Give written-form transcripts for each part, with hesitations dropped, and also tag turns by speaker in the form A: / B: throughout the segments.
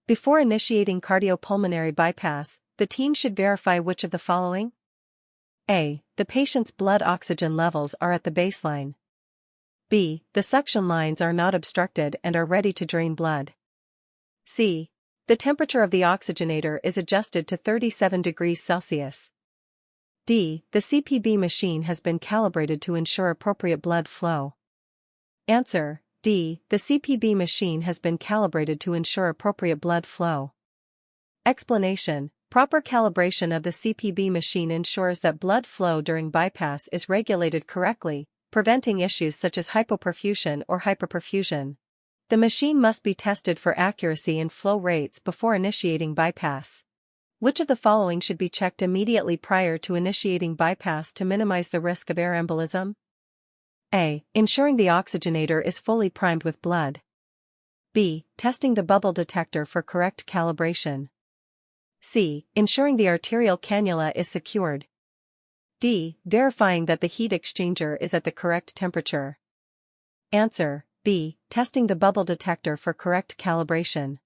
A: Before initiating cardiopulmonary bypass, the team should verify which of the following? A. The patient's blood oxygen levels are at the baseline. B. The suction lines are not obstructed and are ready to drain blood. C. The temperature of the oxygenator is adjusted to 37 degrees Celsius. D. The CPB machine has been calibrated to ensure appropriate blood flow. Answer: D. The CPB machine has been calibrated to ensure appropriate blood flow. Explanation: proper calibration of the CPB machine ensures that blood flow during bypass is regulated correctly, preventing issues such as hypoperfusion or hyperperfusion. The machine must be tested for accuracy and flow rates before initiating bypass. Which of the following should be checked immediately prior to initiating bypass to minimize the risk of air embolism? A. Ensuring the oxygenator is fully primed with blood. B. Testing the bubble detector for correct calibration. C. Ensuring the arterial cannula is secured. D. Verifying that the heat exchanger is at the correct temperature. Answer: B. Testing the bubble detector for correct calibration.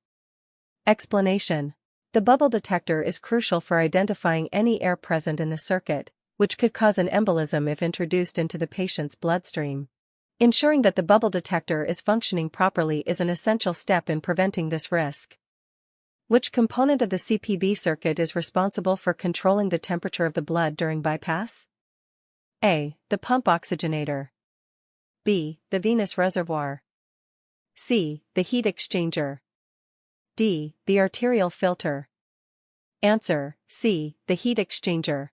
A: Explanation: the bubble detector is crucial for identifying any air present in the circuit, which could cause an embolism if introduced into the patient's bloodstream. Ensuring that the bubble detector is functioning properly is an essential step in preventing this risk. Which component of the CPB circuit is responsible for controlling the temperature of the blood during bypass? A. The pump oxygenator. B. The venous reservoir. C. The heat exchanger. D. The arterial filter. Answer: C. The heat exchanger.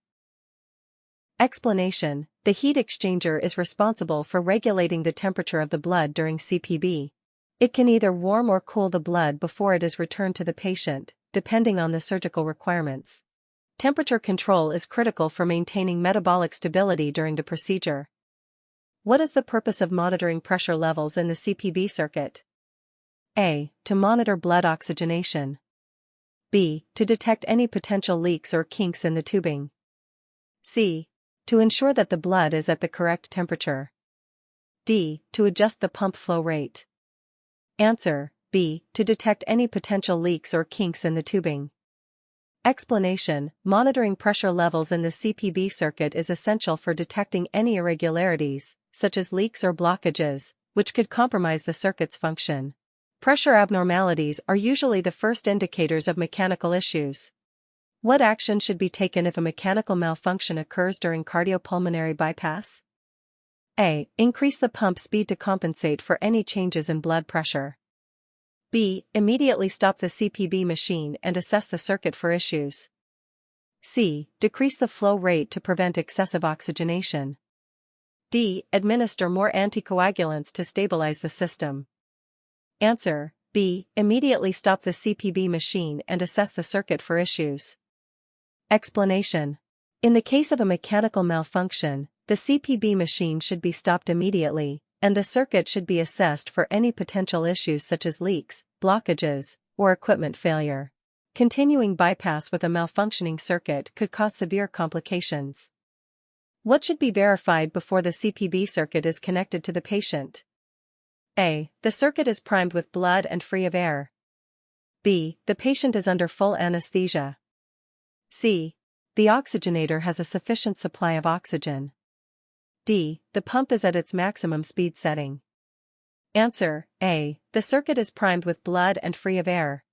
A: Explanation: the heat exchanger is responsible for regulating the temperature of the blood during CPB. It can either warm or cool the blood before it is returned to the patient, depending on the surgical requirements. Temperature control is critical for maintaining metabolic stability during the procedure. What is the purpose of monitoring pressure levels in the CPB circuit? A. To monitor blood oxygenation. B. To detect any potential leaks or kinks in the tubing. C. To ensure that the blood is at the correct temperature. D. To adjust the pump flow rate. Answer: B. To detect any potential leaks or kinks in the tubing. Explanation: monitoring pressure levels in the CPB circuit is essential for detecting any irregularities, such as leaks or blockages, which could compromise the circuit's function. Pressure abnormalities are usually the first indicators of mechanical issues. What action should be taken if a mechanical malfunction occurs during cardiopulmonary bypass? A. Increase the pump speed to compensate for any changes in blood pressure. B. Immediately stop the CPB machine and assess the circuit for issues. C. Decrease the flow rate to prevent excessive oxygenation. D. Administer more anticoagulants to stabilize the system. Answer: B. Immediately stop the CPB machine and assess the circuit for issues. Explanation: in the case of a mechanical malfunction, the CPB machine should be stopped immediately, and the circuit should be assessed for any potential issues such as leaks, blockages, or equipment failure. Continuing bypass with a malfunctioning circuit could cause severe complications. What should be verified before the CPB circuit is connected to the patient? A. The circuit is primed with blood and free of air. B. The patient is under full anesthesia. C. The oxygenator has a sufficient supply of oxygen. D. The pump is at its maximum speed setting. Answer: A. The circuit is primed with blood and free of air.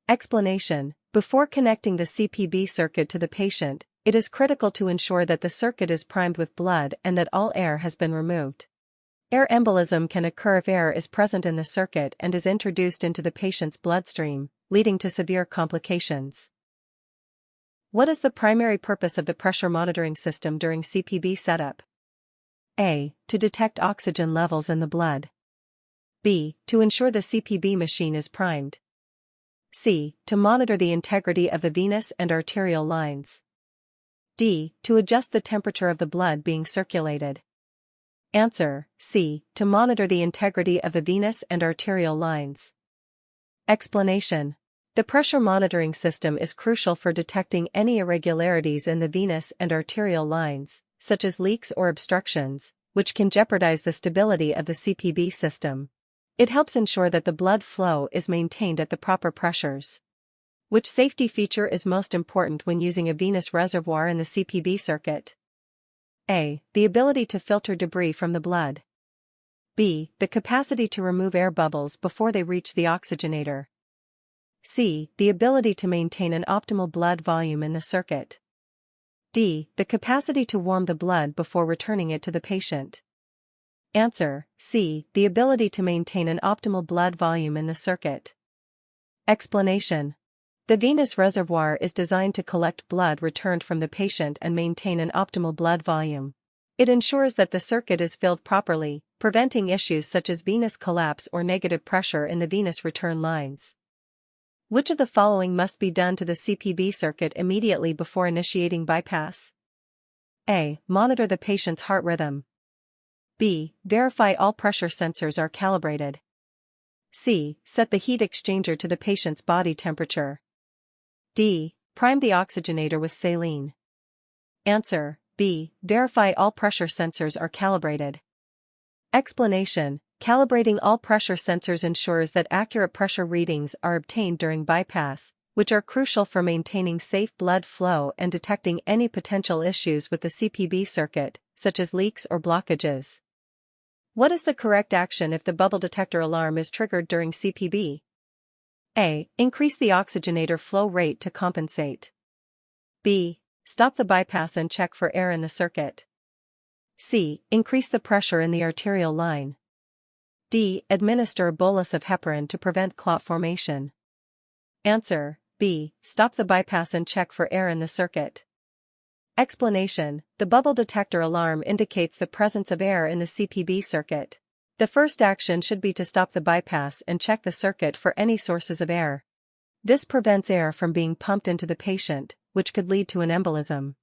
A: Explanation: before connecting the CPB circuit to the patient, it is critical to ensure that the circuit is primed with blood and that all air has been removed. Air embolism can occur if air is present in the circuit and is introduced into the patient's bloodstream, leading to severe complications. What is the primary purpose of the pressure monitoring system during CPB setup? A. To detect oxygen levels in the blood. B. To ensure the CPB machine is primed. C. To monitor the integrity of the venous and arterial lines. D. To adjust the temperature of the blood being circulated. Answer: C. To monitor the integrity of the venous and arterial lines. Explanation: the pressure monitoring system is crucial for detecting any irregularities in the venous and arterial lines, such as leaks or obstructions, which can jeopardize the stability of the CPB system. It helps ensure that the blood flow is maintained at the proper pressures. Which safety feature is most important when using a venous reservoir in the CPB circuit? A. The ability to filter debris from the blood. B. The capacity to remove air bubbles before they reach the oxygenator. C. The ability to maintain an optimal blood volume in the circuit. D. The capacity to warm the blood before returning it to the patient. Answer: C. The ability to maintain an optimal blood volume in the circuit. Explanation: the venous reservoir is designed to collect blood returned from the patient and maintain an optimal blood volume. It ensures that the circuit is filled properly, preventing issues such as venous collapse or negative pressure in the venous return lines. Which of the following must be done to the CPB circuit immediately before initiating bypass? A. Monitor the patient's heart rhythm. B. Verify all pressure sensors are calibrated. C. Set the heat exchanger to the patient's body temperature. D. Prime the oxygenator with saline. Answer: B. Verify all pressure sensors are calibrated. Explanation: calibrating all pressure sensors ensures that accurate pressure readings are obtained during bypass, which are crucial for maintaining safe blood flow and detecting any potential issues with the CPB circuit, such as leaks or blockages. What is the correct action if the bubble detector alarm is triggered during CPB? A. Increase the oxygenator flow rate to compensate. B. Stop the bypass and check for air in the circuit. C. Increase the pressure in the arterial line. D. Administer a bolus of heparin to prevent clot formation. Answer: B. Stop the bypass and check for air in the circuit. Explanation: the bubble detector alarm indicates the presence of air in the CPB circuit. The first action should be to stop the bypass and check the circuit for any sources of air. This prevents air from being pumped into the patient, which could lead to an embolism.